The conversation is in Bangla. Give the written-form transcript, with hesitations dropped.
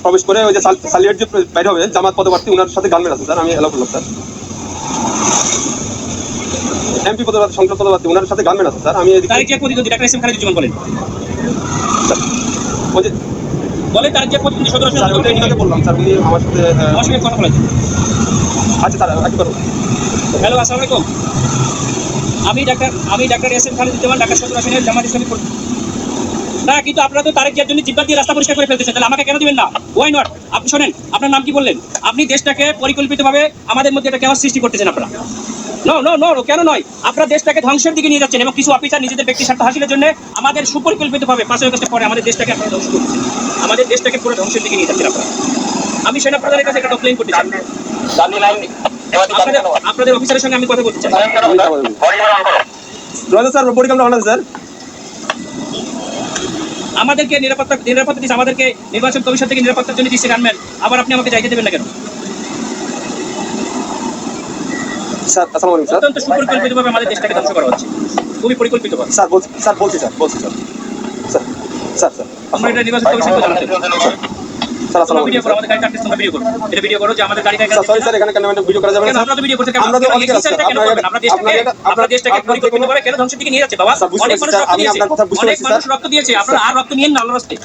প্রবেশ করে ওই যে সালিয়ার যে বাইরে হবে জামাত পদপ্রার্থী ওনার সাথে গানম্যান আছে স্যার, আমি এলাও করলাম স্যার। এমপি পদপ্রার্থী, সংসদ পদপ্রার্থী ওনার সাথে গানম্যান আছে স্যার, আমি এদিকে তারিখে প্রতিদ্বন্দ্বী ডাক্তার এসএম খালিদুজ্জামান বলেন ওই যে বলেন তারিখে প্রতিদ্বন্দ্বী সদস্য স্যার ওইটা ওনাকে বললাম স্যার, উনি আমার সাথে আমার সঙ্গে কথা বলেন। আচ্ছা স্যার একটু করুন। হ্যালো, আসসালামু আলাইকুম। আমি ডাক্তার এসএম খালিদুজ্জামান, ঢাকা সদর আসনের জামাত ইসলামী। না, কিন্তু আপনারা তো তারেক জিয়ার জন্য জিব্বা দিয়ে রাস্তা পরিষ্কার করে ফেলতেছেন, তাহলে আমাকে কেন দিবেন না? Why not? আপনি শোনেন, আপনার নাম কি বললেন? আপনি দেশটাকে পরিকল্পিতভাবে আমাদের মধ্যে একটা কেওয়াস সৃষ্টি করতেছেন আপনারা। নো নো নো, কেন নয়? আপনারা দেশটাকে ধ্বংসের দিকে নিয়ে যাচ্ছেন এবং কিছু অফিসার নিজেদের ব্যক্তি স্বার্থ হাসিলের জন্য আমাদের সুপরিকল্পিতভাবে 5 আগস্টের পরে আমাদের দেশটাকে আপনারা ধ্বংস করতেছেন, আমাদের দেশটাকে পুরো ধ্বংসের দিকে নিয়ে যাচ্ছেন আপনারা। আমি সেনাপ্রধানের কাছে একটা কমপ্লেইন করতে চাই। আপনাদের অফিসারের সঙ্গে আমি কথা বলতে চাই। স্যার বডি ক্যামেরা অন আছে স্যার। আমাদেরকে নিরাপত্তা দিচ্ছে, আমাদেরকে নির্বাচন কমিশন থেকে নিরাপত্তার জন্য দিচ্ছে গানম্যান, আবার আপনি আমাকে যাইতে দেবেন না কেন? স্যার আসসালামু আলাইকুম স্যার। অত্যন্ত সুপরিকল্পিতভাবে আমাদের দেশটাকে ধ্বংস করা হচ্ছে, খুবই পরিকল্পিতভাবে। স্যার বলছি স্যার স্যার স্যার স্যার আমরা এটা নির্বাচন কমিশনকে জানাতে স্যার আসসালামু ভিডিও করো, আমাদের গাড়ি কাটতে তোমরা ভিডিও করো, এটা ভিডিও করো যে আমাদের গাড়ি কাটতে। স্যার সরি স্যার, এখানে কেন ভিডিও করা যাবে না? আমরা তো ভিডিও করতে কেন? আমরা তো অধিকার আছে কেন করবেন? আমরা দেশটাকে পরিকল্পিতভাবে কেন ধ্বংসের দিকে নিয়ে যাচ্ছে বাবা? অনেক মানুষ রক্ত দিয়েছে, অনেক মানুষ রক্ত দিয়েছে, আপনারা আর রক্ত নিয়েন না আল্লাহর রাস্তায়।